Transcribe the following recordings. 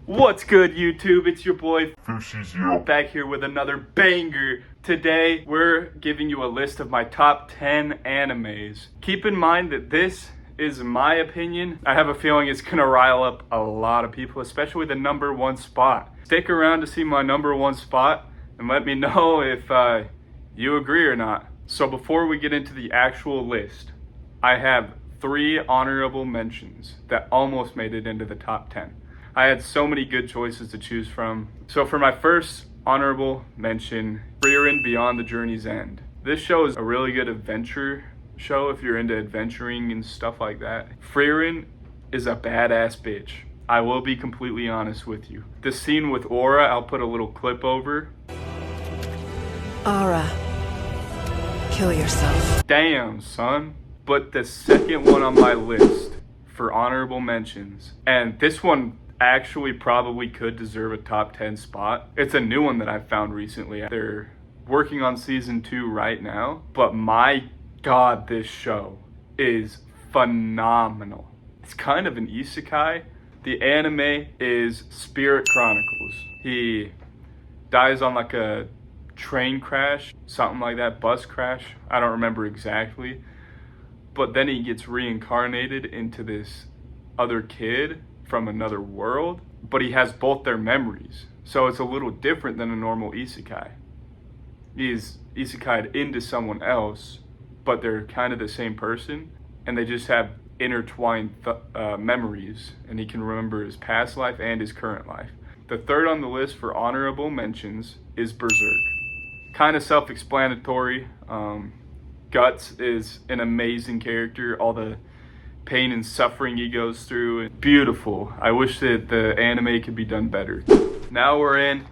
What's good, YouTube? It's your boy Fishy's back here with another banger. Today we're giving you a list of my top 10 animes. Keep in mind that this is my opinion. I have a feeling it's gonna rile up a lot of people, especially the number one spot. Stick around to see my number one spot and let me know if you agree or not. So before we get into the actual list, I have 3 honorable mentions that almost made it into the top 10. I had so many good choices to choose from. So for my first honorable mention, Frieren Beyond the Journey's End. This show is a really good adventure show if you're into adventuring and stuff like that. Frieren is a badass bitch. I will be completely honest with you. The scene with Aura, I'll put a little clip over. Aura, kill yourself. Damn, son. But the second one on my list for honorable mentions, and this one actually probably could deserve a top 10 spot. It's a new one that I found recently. They're working on season 2 right now, but my god, this show is phenomenal. It's kind of an isekai. The anime is Spirit Chronicles. He dies on like a train crash, something like that, bus crash. I don't remember exactly. But then he gets reincarnated into this other kid from another world, but he has both their memories. So it's a little different than a normal isekai. He's isekai'd into someone else, but they're kind of the same person, and they just have intertwined memories, and he can remember his past life and his current life. The third on the list for honorable mentions is Berserk. Kind of self-explanatory. Guts is an amazing character. All the pain and suffering he goes through. Beautiful. I wish that the anime could be done better. Now we're in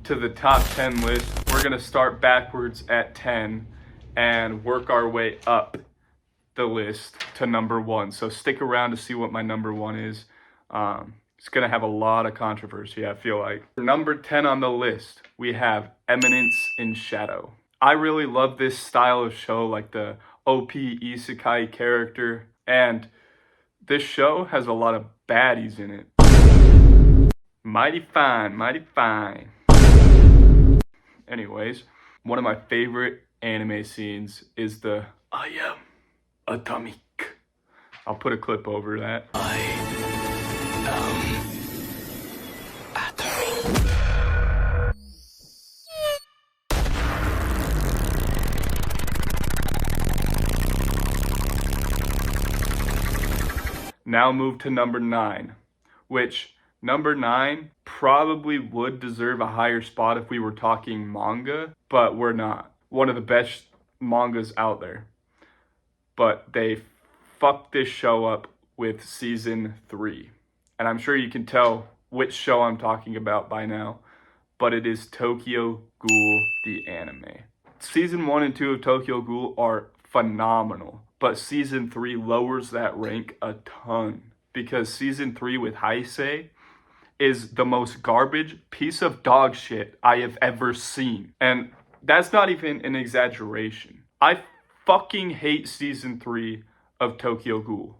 to the top 10 list. We're going to start backwards at 10 and work our way up the list to number 1. So stick around to see what my number 1 is. It's going to have a lot of controversy, I feel like. For number 10 on the list, we have Eminence in Shadow. I really love this style of show, like the OP isekai character. And this show has a lot of baddies in it. Mighty fine, mighty fine. Anyways, one of my favorite anime scenes is the I am atomic. I'll put a clip over that. I am atomic. Now move to number 9, which number 9 probably would deserve a higher spot if we were talking manga, but we're not. One of the best mangas out there. But they fucked this show up with season 3. And I'm sure you can tell which show I'm talking about by now, but it is Tokyo Ghoul, the anime. Season 1 and 2 of Tokyo Ghoul are phenomenal. But season 3 lowers that rank a ton, because season 3 with Heisei is the most garbage piece of dog shit I have ever seen. And that's not even an exaggeration. I fucking hate season 3 of Tokyo Ghoul,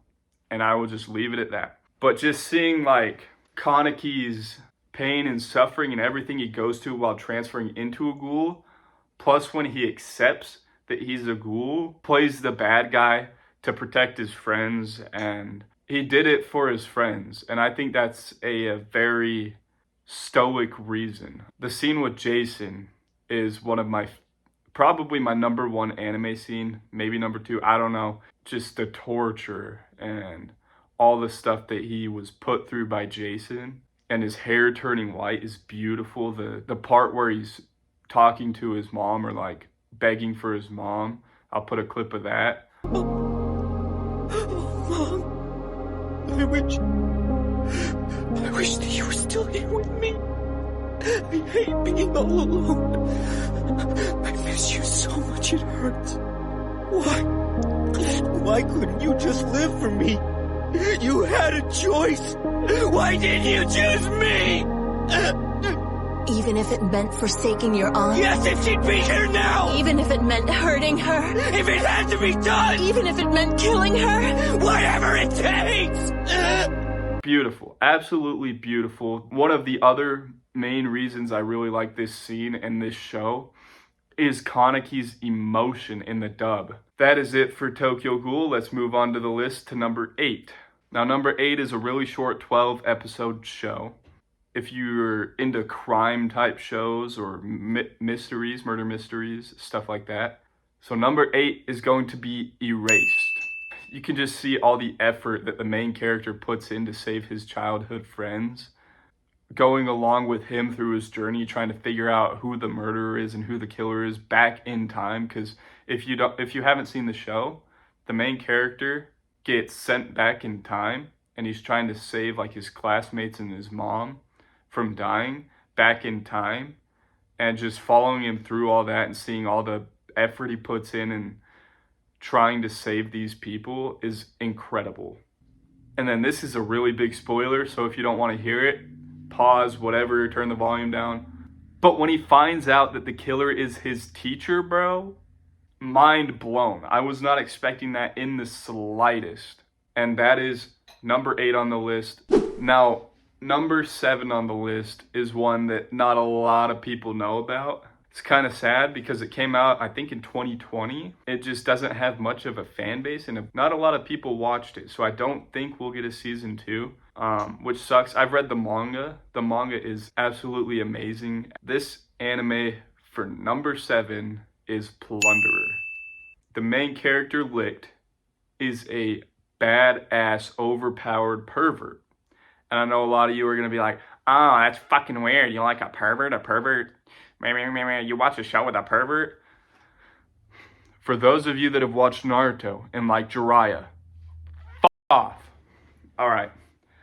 and I will just leave it at that. But just seeing like Kaneki's pain and suffering and everything he goes through while transferring into a ghoul, plus when he accepts that he's a ghoul, plays the bad guy to protect his friends, and he did it for his friends, and I think that's a very stoic reason. The scene with Jason is one of my, probably my number 1 anime scene, maybe number 2, I don't know. Just the torture and all the stuff that he was put through by Jason, and his hair turning white is beautiful. The part where he's talking to his mom, or like begging for his mom. I'll put a clip of that. Mom, I wish that you were still here with me. I hate being all alone. I miss you so much, it hurts. Why couldn't you just live for me? You had a choice. Why didn't you choose me? Even if it meant forsaking your aunt? Yes, if she'd be here now! Even if it meant hurting her? If it had to be done! Even if it meant killing her? Whatever it takes! Beautiful, absolutely beautiful. One of the other main reasons I really like this scene in this show is Kaneki's emotion in the dub. That is it for Tokyo Ghoul. Let's move on to the list to number 8. Now, number 8 is a really short 12 episode show. If you're into crime type shows or mysteries, murder mysteries, stuff like that. So number 8 is going to be Erased. You can just see all the effort that the main character puts in to save his childhood friends, going along with him through his journey, trying to figure out who the murderer is and who the killer is back in time. Because if you haven't seen the show, the main character gets sent back in time, and he's trying to save like his classmates and his mom from dying back in time, and just following him through all that and seeing all the effort he puts in and trying to save these people is incredible. And then this is a really big spoiler, so if you don't want to hear it, pause, whatever, turn the volume down. But when he finds out that the killer is his teacher, bro, mind blown. I was not expecting that in the slightest. And that is number 8 on the list. Now, number 7 on the list is one that not a lot of people know about. It's kind of sad because it came out, I think, in 2020. It just doesn't have much of a fan base, and not a lot of people watched it. So I don't think we'll get a season 2, which sucks. I've read the manga. The manga is absolutely amazing. This anime for number 7 is Plunderer. The main character, Licht, is a badass, overpowered pervert. And I know a lot of you are going to be like, oh, that's fucking weird. You like a pervert? A pervert? You watch a show with a pervert? For those of you that have watched Naruto and like Jiraiya, fuck off. Alright,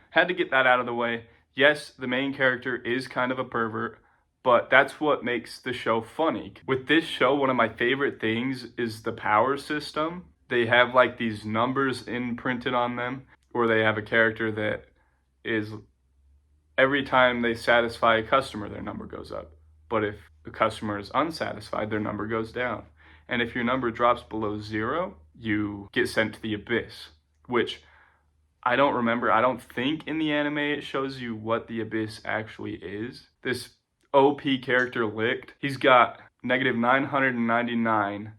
had to get that out of the way. Yes, the main character is kind of a pervert, but that's what makes the show funny. With this show, one of my favorite things is the power system. They have like these numbers imprinted on them, or they have a character that is, every time they satisfy a customer, their number goes up. But if the customer is unsatisfied, their number goes down. And if your number drops below 0, you get sent to the abyss, which I don't remember. I don't think in the anime it shows you what the abyss actually is. This OP character, Licht, he's got negative 999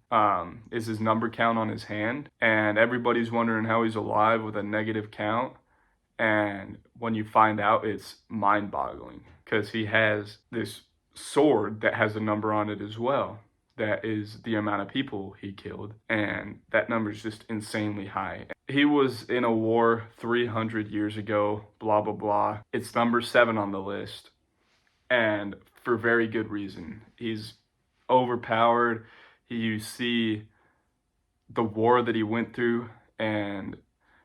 is his number count on his hand. And everybody's wondering how he's alive with a negative count. And when you find out, it's mind-boggling, because he has this sword that has a number on it as well. That is the amount of people he killed, and that number is just insanely high. He was in a war 300 years ago, blah, blah, blah. It's number 7 on the list, and for very good reason. He's overpowered. You see the war that he went through and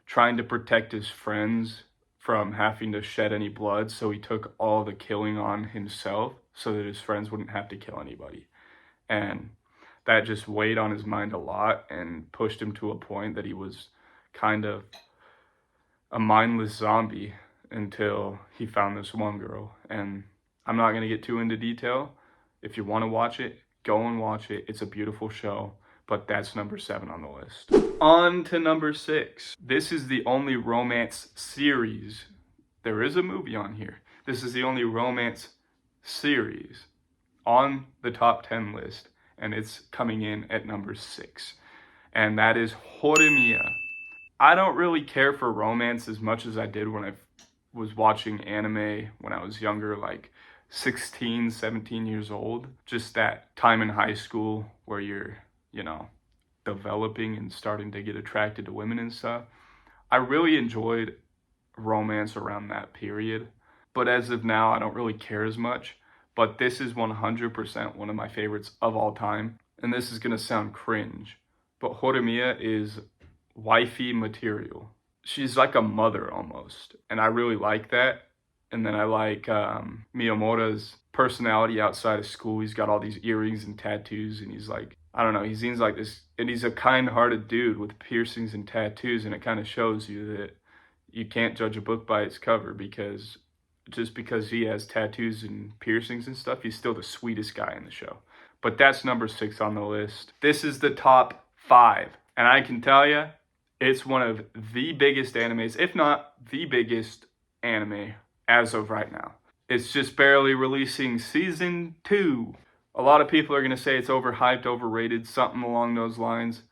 trying to protect his friends from having to shed any blood, so he took all the killing on himself so that his friends wouldn't have to kill anybody. And that just weighed on his mind a lot and pushed him to a point that he was kind of a mindless zombie until he found this one girl. And I'm not going to get too into detail. If you want to watch it, go and watch it. It's a beautiful show, but that's number 7 on the list. On to number 6. This is the only romance series. There is a movie on here. This is the only romance series on the top 10 list, and it's coming in at number 6, and that is Horimiya. I don't really care for romance as much as I did when I was watching anime when I was younger, like 16, 17 years old. Just that time in high school where you're, developing and starting to get attracted to women and stuff. I really enjoyed romance around that period, but as of now, I don't really care as much. But this is 100% one of my favorites of all time. And this is going to sound cringe, but Horimiya is wifey material. She's like a mother almost. And I really like that. And then I like Miyamura's personality outside of school. He's got all these earrings and tattoos, and he's like, I don't know, he seems like this, and he's a kind-hearted dude with piercings and tattoos, and it kind of shows you that you can't judge a book by its cover, because just because he has tattoos and piercings and stuff, he's still the sweetest guy in the show. But that's number 6 on the list. This is the top 5, and I can tell you, it's one of the biggest animes, if not the biggest anime as of right now. It's just barely releasing season 2. A lot of people are going to say it's overhyped, overrated, something along those lines.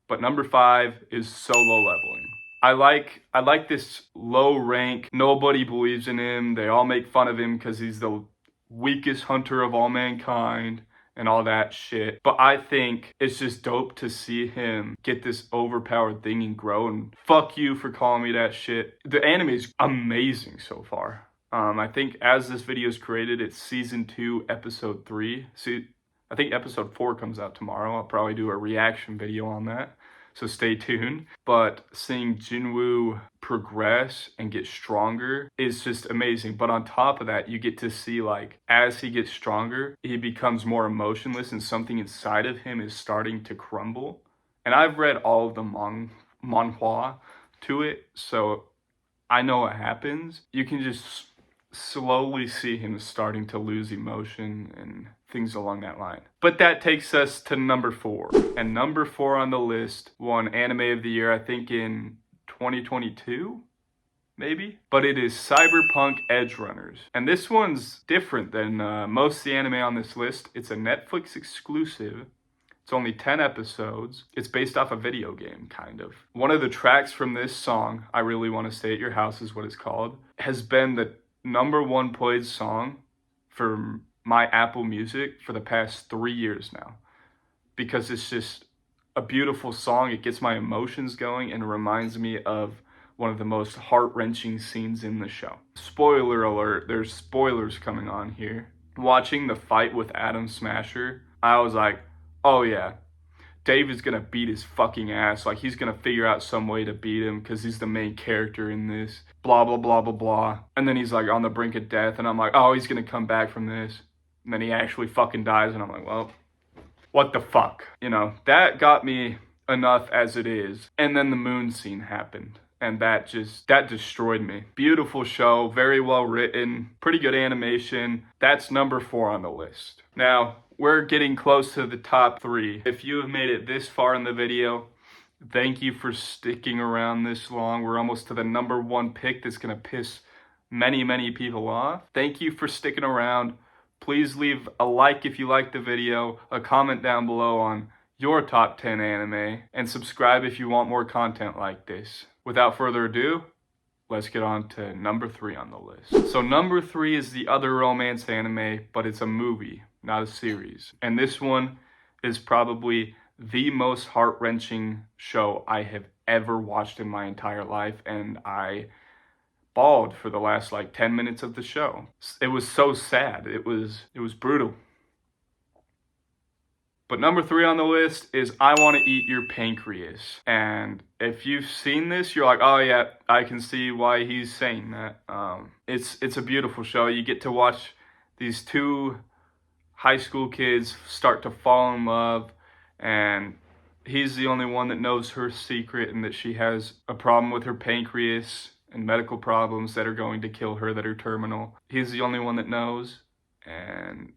But number 5 is Solo Leveling. I like this low rank. Nobody believes in him. They all make fun of him because he's the weakest hunter of all mankind and all that shit. But I think it's just dope to see him get this overpowered thing and grow. And fuck you for calling me that shit. The anime is amazing so far. I think as this video is created, it's season 2, episode 3. See, I think episode 4 comes out tomorrow. I'll probably do a reaction video on that, so stay tuned. But seeing Jinwoo progress and get stronger is just amazing. But on top of that, you get to see, like, as he gets stronger, he becomes more emotionless and something inside of him is starting to crumble. And I've read all of the manhwa to it, so I know what happens. You can just slowly see him starting to lose emotion and things along that line. But that takes us to number 4. And number 4 on the list won Anime of the Year, I think in 2022, maybe? But it is Cyberpunk Edgerunners. And this one's different than most of the anime on this list. It's a Netflix exclusive. It's only 10 episodes. It's based off a video game, kind of. One of the tracks from this song, I Really Want to Stay at Your House is what it's called, has been the number 1 played song for my Apple Music for the past 3 years now, because it's just a beautiful song. It gets my emotions going and reminds me of one of the most heart-wrenching scenes in the show. Spoiler alert, there's spoilers coming on here. Watching the fight with Adam Smasher, I was like, oh yeah, Dave is gonna beat his fucking ass. Like, he's gonna figure out some way to beat him because he's the main character in this. Blah, blah, blah, blah, blah. And then he's like on the brink of death, and I'm like, oh, he's gonna come back from this. And then he actually fucking dies, and I'm like, well, what the fuck? You know, that got me enough as it is. And then the moon scene happened, and that destroyed me. Beautiful show, very well written, pretty good animation. That's number 4 on the list. Now, we're getting close to the top 3. If you have made it this far in the video, thank you for sticking around this long. We're almost to the number 1 pick that's gonna piss many, many people off. Thank you for sticking around. Please leave a like if you liked the video, a comment down below on your top 10 anime, and subscribe if you want more content like this. Without further ado, let's get on to number 3 on the list. So number 3 is the other romance anime, but it's a movie, not a series. And this one is probably the most heart-wrenching show I have ever watched in my entire life, and I bawled for the last like 10 minutes of the show. It was so sad. It was brutal. But number 3 on the list is I Want to Eat Your Pancreas. And if you've seen this, you're like, oh yeah, I can see why he's saying that. It's a beautiful show. You get to watch these 2 high school kids start to fall in love, and he's the only one that knows her secret and that she has a problem with her pancreas and medical problems that are going to kill her, that are terminal. He's the only one that knows, and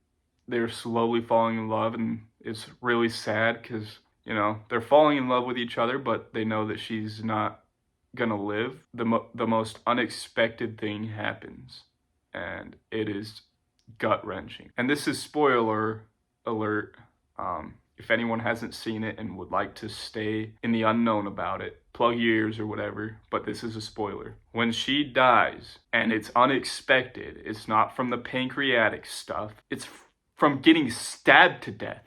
they're slowly falling in love, and it's really sad because, you know, they're falling in love with each other, but they know that she's not gonna live. The most unexpected thing happens, and it is gut-wrenching. And this is spoiler alert. If anyone hasn't seen it and would like to stay in the unknown about it, plug your ears or whatever, but this is a spoiler. When she dies, and it's unexpected, it's not from the pancreatic stuff, it's from getting stabbed to death.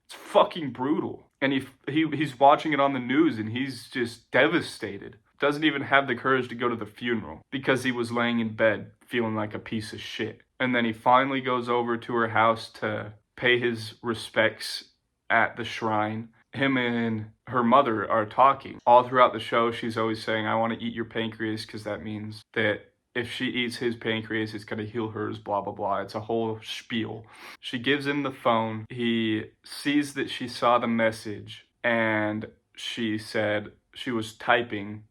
It's fucking brutal. And he's watching it on the news, and he's just devastated. Doesn't even have the courage to go to the funeral because he was laying in bed feeling like a piece of shit. And then he finally goes over to her house to pay his respects at the shrine. Him and her mother are talking. All throughout the show, she's always saying, I want to eat your pancreas, because that means that if she eats his pancreas, it's going to heal hers, blah, blah, blah. It's a whole spiel. She gives him the phone. He sees that she saw the message, and she said she was typing,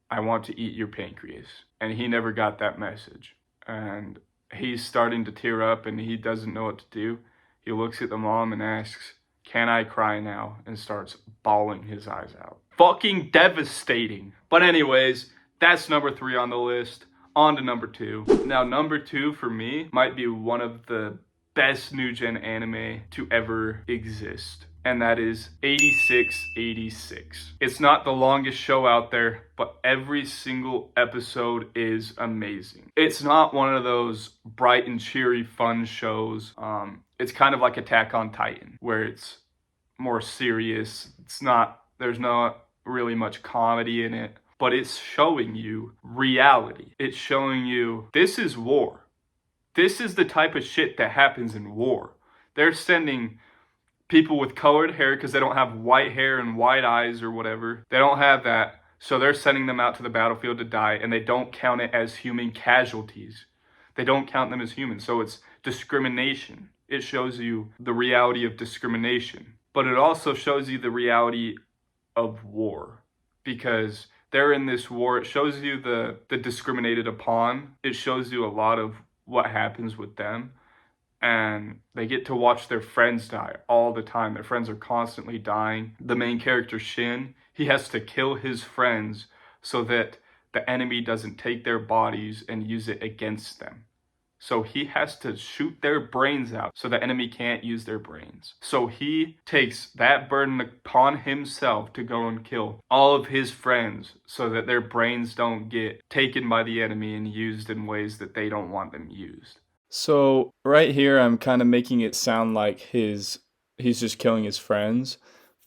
I want to eat your pancreas. And he never got that message. And he's starting to tear up, and he doesn't know what to do. He looks at the mom and asks, can I cry now? And starts bawling his eyes out. Fucking devastating. But anyways, that's number 3 on the list. On to number 2. Now, number 2 for me might be one of the best new gen anime to ever exist, and that is 8686. It's not the longest show out there, but every single episode is amazing. It's not one of those bright and cheery fun shows. It's kind of like Attack on Titan, where it's more serious. There's not really much comedy in it, but it's showing you reality. It's showing you this is war. This is the type of shit that happens in war. They're sending people with colored hair because they don't have white hair and white eyes or whatever. They don't have that. So they're sending them out to the battlefield to die, and they don't count it as human casualties. They don't count them as humans. So it's discrimination. It shows you the reality of discrimination. But it also shows you the reality of war. Because they're in this war. It shows you the discriminated upon. It shows you a lot of what happens with them. And they get to watch their friends die all the time. Their friends are constantly dying. The main character, Shin, he has to kill his friends so that the enemy doesn't take their bodies and use it against them. So he has to shoot their brains out so the enemy can't use their brains. So he takes that burden upon himself to go and kill all of his friends so that their brains don't get taken by the enemy and used in ways that they don't want them used. So right here, I'm kind of making it sound like he's just killing his friends,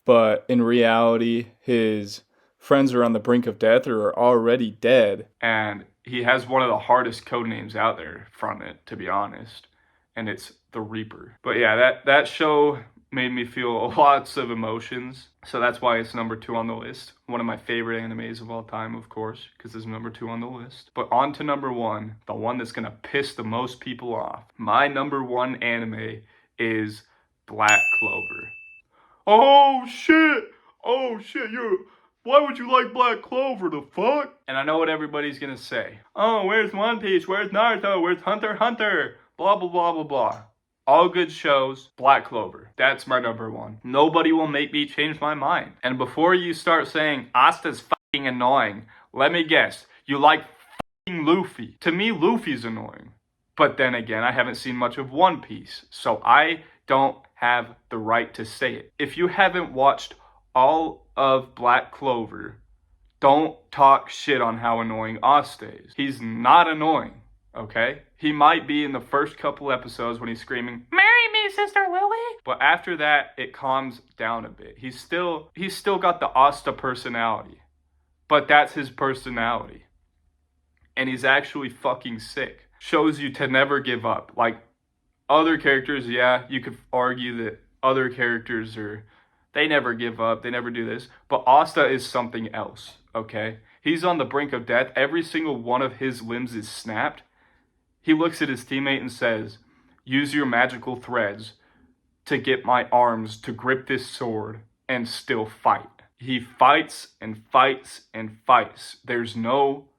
but in reality, his friends are on the brink of death or are already dead. And he has one of the hardest code names out there from it, to be honest, and it's the Reaper. But yeah, that show made me feel lots of emotions, so that's why it's number 2 on the list. One of my favorite animes of all time, of course, because it's number 2 on the list. But on to number 1, the one that's gonna piss the most people off. My number 1 anime is Black Clover. Oh shit, why would you like Black Clover, the fuck? And I know what everybody's gonna say. Oh, where's One Piece, where's Naruto, where's Hunter x Hunter, blah blah blah blah blah. All good shows, Black Clover. That's my number 1. Nobody will make me change my mind. And before you start saying, Asta's fucking annoying, let me guess, you like fucking Luffy. To me, Luffy's annoying. But then again, I haven't seen much of One Piece, so I don't have the right to say it. If you haven't watched all of Black Clover, don't talk shit on how annoying Asta is. He's not annoying. Okay? He might be in the first couple episodes when he's screaming, "Marry me, Sister Lily!" But after that, it calms down a bit. He's still got the Asta personality. But that's his personality. And he's actually fucking sick. Shows you to never give up. Like, other characters, yeah, you could argue that other characters they never give up, they never do this. But Asta is something else, okay? He's on the brink of death. Every single one of his limbs is snapped. He looks at his teammate and says, "Use your magical threads to get my arms to grip this sword and still fight." He fights and fights and fights. There's no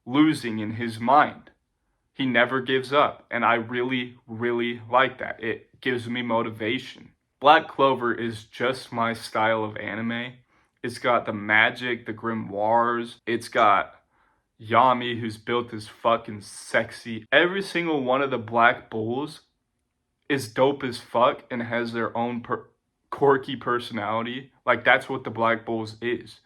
losing in his mind. He never gives up. And I really, really like that. It gives me motivation. Black Clover is just my style of anime. It's got the magic, the grimoires. It's got Yami, who's built as fucking sexy. Every single one of the Black Bulls is dope as fuck and has their own quirky personality. Like, that's what the Black Bulls is.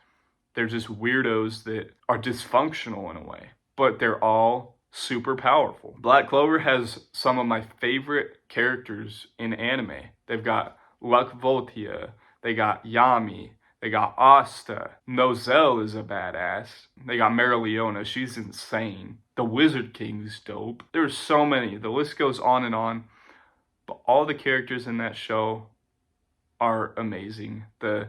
They're just weirdos that are dysfunctional in a way, but they're all super powerful. Black Clover has some of my favorite characters in anime. They've got Luck Voltia, they got Yami, they got Asta. Nozel is a badass. They got Marileona, she's insane. The Wizard King's dope. There's so many. The list goes on and on. But all the characters in that show are amazing. The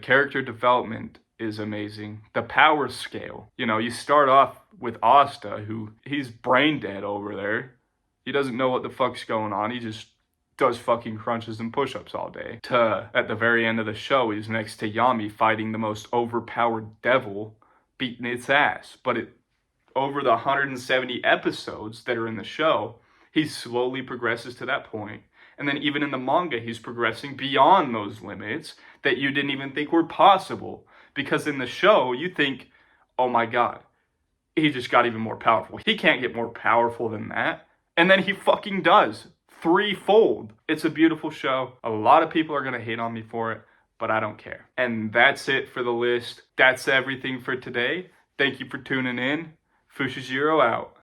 character development is amazing. The power scale. You know, you start off with Asta, he's brain dead over there. He doesn't know what the fuck's going on. He just does fucking crunches and push-ups all day. At the very end of the show, he's next to Yami fighting the most overpowered devil, beating its ass. But over the 170 episodes that are in the show, he slowly progresses to that point. And then even in the manga, he's progressing beyond those limits that you didn't even think were possible. Because in the show, you think, oh my god, he just got even more powerful. He can't get more powerful than that. And then he fucking does. Threefold. It's a beautiful show. A lot of people are going to hate on me for it, but I don't care. And that's it for the list. That's everything for today. Thank you for tuning in. Fushijiro out.